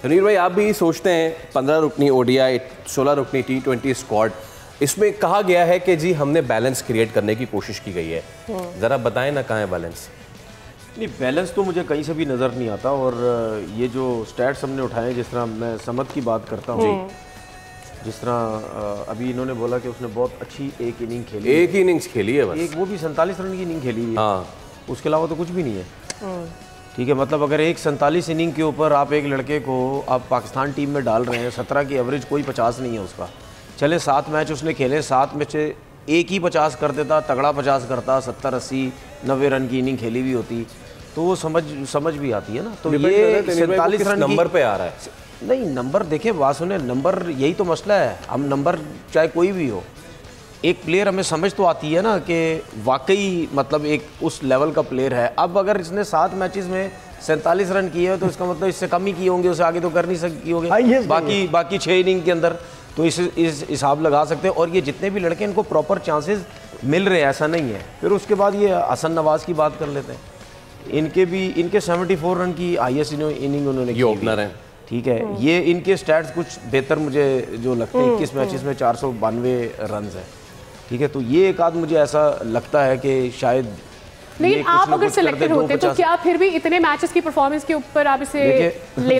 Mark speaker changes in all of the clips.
Speaker 1: तनवीर भाई, आप भी सोचते हैं 15 रुकनी ओडीआई, 16 रुकनी T20 स्क्वाड, इसमें कहा गया है कि जी हमने बैलेंस क्रिएट करने की कोशिश की गई है, ज़रा बताएं ना कहाँ है बैलेंस?
Speaker 2: नहीं, बैलेंस तो मुझे कहीं से भी नज़र नहीं आता। और ये जो स्टैट्स हमने उठाए, जिस तरह मैं समद की बात करता हूँ, जिस तरह अभी इन्होंने बोला कि उसने बहुत अच्छी एक इनिंग खेली,
Speaker 1: एक ही इनिंग्स खेली है बस,
Speaker 2: एक वो भी 47 रन की इनिंग खेली है।
Speaker 1: हाँ,
Speaker 2: उसके अलावा तो कुछ भी नहीं है। ठीक है, मतलब अगर एक 47 इनिंग के ऊपर आप एक लड़के को आप पाकिस्तान टीम में डाल रहे हैं, 17 की एवरेज कोई 50 नहीं है उसका। चले 7 मैच उसने खेले, 7 में से एक ही 50 कर देता, तगड़ा 50 करता, 70 80 90 रन की इनिंग खेली भी होती तो वो समझ भी आती है ना। तो ये 47 रन
Speaker 1: नंबर पे आ रहा है।
Speaker 2: नहीं, नंबर देखे, बात सुने, नंबर यही तो मसला है। हम नंबर चाहे कोई भी हो, एक प्लेयर हमें समझ तो आती है ना कि वाकई मतलब एक उस लेवल का प्लेयर है। अब अगर इसने 7 मैचेस में 47 रन किए तो इसका मतलब इससे कम ही किए होंगे, उससे आगे तो कर नहीं सके होंगे बाकी 6 इनिंग के अंदर। तो इस हिसाब लगा सकते हैं। और ये जितने भी लड़के, इनको प्रॉपर चांसेस मिल रहे हैं, ऐसा नहीं है। फिर उसके बाद ये हसन नवाज की बात कर लेते हैं। इनके 74 रन की हाईएस्ट इनिंग उन्होंने की,
Speaker 1: ओपनर है।
Speaker 2: ठीक है, ये इनके स्टैट्स कुछ बेहतर मुझे जो लगते हैं। 21 मैचेस में 492 रन है। ठीक है, तो ये एक आध मुझे ऐसा लगता है कि शायद।
Speaker 3: लेकिन आप अगर सिलेक्टेड होते तो क्या फिर भी इतने मैचेस की परफॉर्मेंस के ऊपर आप इसे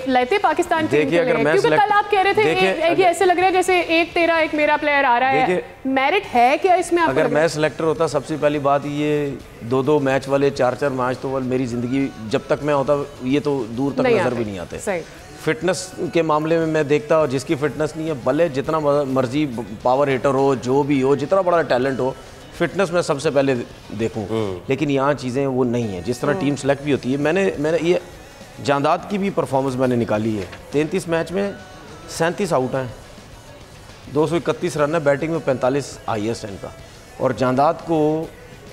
Speaker 3: लेते पाकिस्तान टीम के लिए? क्योंकि कल आप कह रहे थे कि ऐसे लग रहा है जैसे एक तेरा एक मेरा प्लेयर आ रहा है, मेरिट है क्या इसमें?
Speaker 2: अगर मैं सिलेक्टर होता, सबसे पहली बात ये 2-2 मैच वाले 4-4 मैच तो मेरी ज़िंदगी जब तक मैं होता ये तो दूर तक नज़र भी नहीं आते। फिटनेस के मामले में मैं देखता, और जिसकी फिटनेस नहीं है, भले जितना मर्जी पावर हिटर हो, जो भी हो, जितना बड़ा टैलेंट हो, फिटनेस में सबसे पहले देखूं। लेकिन यहाँ चीज़ें वो नहीं है। जिस तरह टीम सेलेक्ट भी होती है, मैंने ये जांदाद की भी परफॉर्मेंस मैंने निकाली है। 33 मैच में 37 आउट हैं, 231 रन है, बैटिंग में 45 हाईएस्ट है इनका। और जांदाद को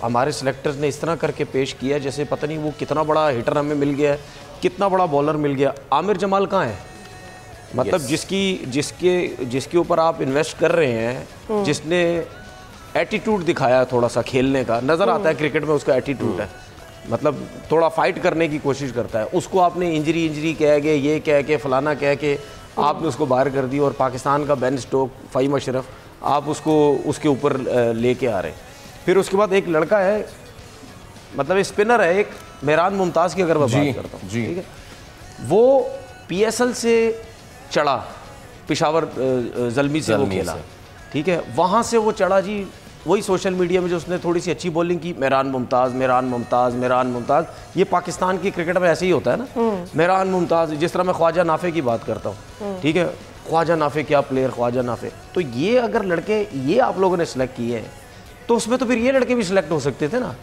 Speaker 2: हमारे सिलेक्टर्स ने इस तरह करके पेश किया जैसे पता नहीं वो कितना बड़ा हिटर हमें मिल गया है, कितना बड़ा बॉलर मिल गया। आमिर जमाल कहाँ है? मतलब जिसके ऊपर आप इन्वेस्ट कर रहे हैं, जिसने एटीट्यूड दिखाया थोड़ा सा खेलने का, नज़र आता है क्रिकेट में उसका एटीट्यूड है, मतलब थोड़ा फाइट करने की कोशिश करता है। उसको आपने इंजरी कह के, ये कह के, फलाना कह के आपने उसको बाहर कर दी। और पाकिस्तान का बेन स्टोक, फ़हीम अशरफ, आप उसको उसके ऊपर लेके आ रहे हैं। फिर उसके बाद एक लड़का है, मतलब स्पिनर है एक, मेहरान मुमताज़ की अगर मैं बात करता हूँ, ठीक है, वो PSL से चढ़ा, पिशावर ज़ल्मी से वो खेला, ठीक है, वहाँ से वो चढ़ा जी। वही सोशल मीडिया में जो उसने थोड़ी सी अच्छी बॉलिंग की, मेहरान मुमताज़, ये पाकिस्तान की क्रिकेट में ऐसे ही होता है ना, मेहरान मुमताज़। जिस तरह मैं ख्वाजा नाफे की बात करता हूँ, ठीक है, ख्वाजा नाफे क्या प्लेयर, ख्वाजा नाफे। तो ये अगर लड़के ये आप लोगों ने सेलेक्ट किए हैं तो उसमें तो फिर ये लड़के भी सिलेक्ट हो सकते थे ना।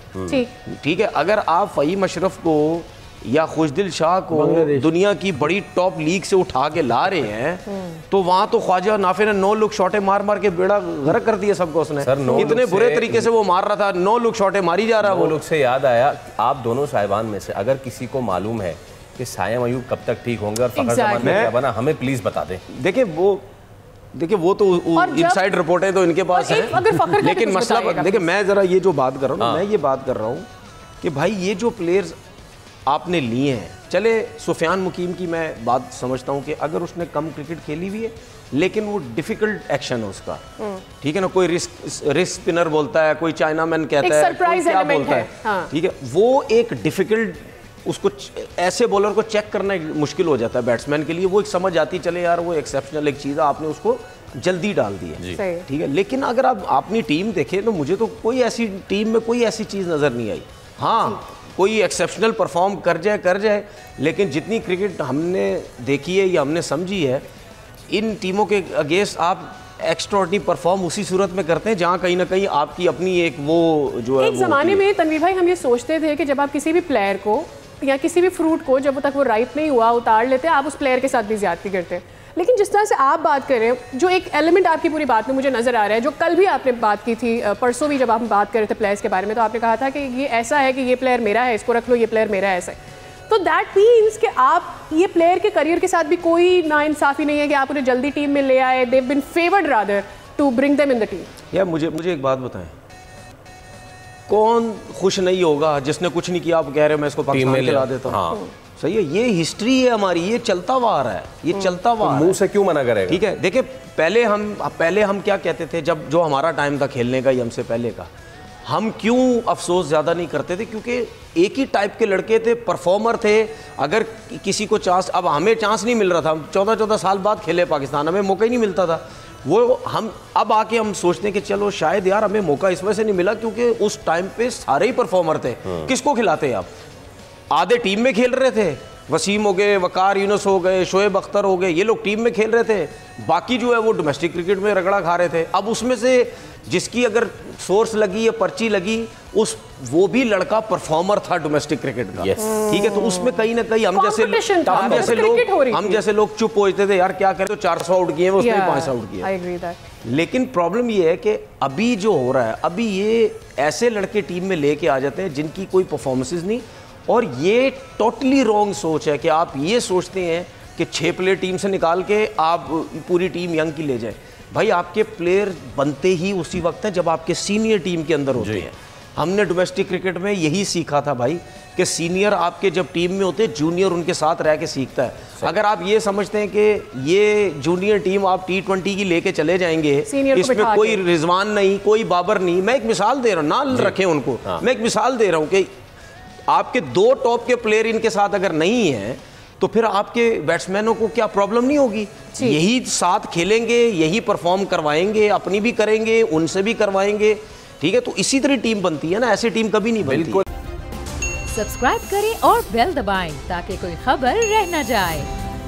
Speaker 2: ठीक है, अगर आप फ़हीम अशरफ को या खुशदिल शाह को दुनिया की बड़ी टॉप लीग से उठा के ला रहे हैं, तो वहां तो ख्वाजा नाफे ने 9 लुक शॉटे मार के बेड़ा गर्क कर दिया सबको। उसने इतने बुरे तरीके से वो मार रहा था, 9 लुक शॉटे मारी जा रहा है। वो
Speaker 1: लुक से याद आया, आप दोनों साहिबान में से अगर किसी को मालूम है कि सायम अयूब कब तक ठीक होंगे और फखर जमान में क्या बना, हमें प्लीज बता दें।
Speaker 2: देखिए वो तो इनसाइड रिपोर्ट है तो इनके पास है। लेकिन मसला देखिए, मैं जरा ये जो बात कर रहा हूँ, मैं ये बात कर रहा हूँ कि भाई ये जो प्लेयर्स आपने लिए हैं, चले सुफियान मुकीम की मैं बात समझता हूँ कि अगर उसने कम क्रिकेट खेली हुई है लेकिन वो डिफिकल्ट एक्शन है उसका, ठीक है ना, कोई रिस्क स्पिनर बोलता है, कोई चाइना मैन कहता है, कोई क्या बोलता है, ठीक है, वो एक डिफिकल्ट, उसको ऐसे बॉलर को चेक करना मुश्किल हो जाता है बैट्समैन के लिए। वो एक समझ आती, चले यार वो एक्सेप्शनल एक चीज़ है, आपने उसको जल्दी डाल दी है, ठीक है। लेकिन अगर आप अपनी टीम देखें तो मुझे तो कोई ऐसी टीम में कोई ऐसी चीज़ नज़र नहीं आई। हाँ, कोई एक्सेप्शनल परफॉर्म कर जाए, लेकिन जितनी क्रिकेट हमने देखी है या हमने समझी है, इन टीमों के अगेंस्ट आप एक्स्ट्राऑर्डिनरी परफॉर्म उसी सूरत में करते हैं जहाँ कहीं ना कहीं आपकी अपनी एक वो जो है।
Speaker 3: एक ज़माने में तनवीर भाई हम ये सोचते थे कि जब आप किसी भी प्लेयर को या किसी भी फ्रूट को जब तक वो राइप नहीं हुआ उतार लेते, आप उस प्लेयर के साथ भी ज्यादती करते हैं। लेकिन जिस तरह से आप बात कर रहे हैं, जो एक एलिमेंट आपकी पूरी बात में मुझे नज़र आ रहा है, जो कल भी आपने बात की थी, परसों भी जब आप बात कर रहे थे प्लेयर्स के बारे में, तो आपने कहा था कि ये ऐसा है कि ये प्लेयर मेरा है, इसको रख लो, ये प्लेयर मेरा है, ऐसा है। तो दैट मीन्स कि आप ये प्लेयर के करियर के साथ भी कोई नाइंसाफ़ी नहीं है कि आप उन्हें जल्दी टीम में ले आए, they have been favoured rather to bring them in the team.
Speaker 2: या मुझे एक बात बताएं, कौन खुश नहीं होगा जिसने कुछ नहीं किया, आप कह रहे हो मैं इसको पाकिस्तान में ला देता हूँ। सही है, ये हिस्ट्री है हमारी, ये चलता हुआ आ रहा है, ये चलता हुआ
Speaker 1: मुंह से क्यों मना करेगा?
Speaker 2: ठीक है, देखिए पहले हम क्या कहते थे, जब जो हमारा टाइम था खेलने का, ये हमसे पहले का, हम क्यों अफसोस ज़्यादा नहीं करते थे? क्योंकि एक ही टाइप के लड़के थे, परफॉर्मर थे। अगर किसी को चांस, अब हमें चांस नहीं मिल रहा था, हम 14-14 साल बाद खेले पाकिस्तान, हमें मौका ही नहीं मिलता था। वो हम अब आके हम सोचते हैं कि चलो शायद यार हमें मौका इस वजह से नहीं मिला क्योंकि उस टाइम पे सारे ही परफॉर्मर थे। किसको खिलाते आप? आधे टीम में खेल रहे थे, वसीम हो गए, वकार यूनुस हो गए, शोएब अख्तर हो गए, ये लोग टीम में खेल रहे थे, बाकी जो है वो डोमेस्टिक क्रिकेट में रगड़ा खा रहे थे। अब उसमें से जिसकी अगर सोर्स लगी या पर्ची लगी, वो भी लड़का परफॉर्मर था डोमेस्टिक क्रिकेट का। ठीक है, तो उसमें कहीं ना कहीं हम जैसे लोग चुप हो जाते थे, यार क्या करें, तो 400 आउट किए, उसने 5 आउट किए। लेकिन प्रॉब्लम ये है कि अभी जो हो रहा है, अभी ये ऐसे लड़के टीम में लेके आ जाते हैं जिनकी कोई परफॉर्मेंसेज नहीं, और ये टोटली रॉन्ग सोच है कि आप ये सोचते हैं कि 6 प्लेयर टीम से निकाल के आप पूरी टीम यंग की ले जाएं। भाई आपके प्लेयर बनते ही उसी वक्त हैं जब आपके सीनियर टीम के अंदर होते हैं। हमने डोमेस्टिक क्रिकेट में यही सीखा था भाई कि सीनियर आपके जब टीम में होते हैं, जूनियर उनके साथ रह के सीखता है। अगर आप ये समझते हैं कि ये जूनियर टीम आप T20 की लेके चले जाएंगे, इसमें कोई रिजवान नहीं, कोई बाबर नहीं, मैं एक मिसाल दे रहा हूँ, ना रखें उनको, मैं एक मिसाल दे रहा हूँ कि आपके 2 टॉप के प्लेयर इनके साथ अगर नहीं है तो फिर आपके बैट्समैनों को क्या प्रॉब्लम नहीं होगी? यही साथ खेलेंगे, यही परफॉर्म करवाएंगे, अपनी भी करेंगे, उनसे भी करवाएंगे। ठीक है, तो इसी तरह टीम बनती है ना, ऐसी टीम कभी नहीं बनती।
Speaker 4: सब्सक्राइब करें और बेल दबाएं ताकि कोई खबर रह न जाए।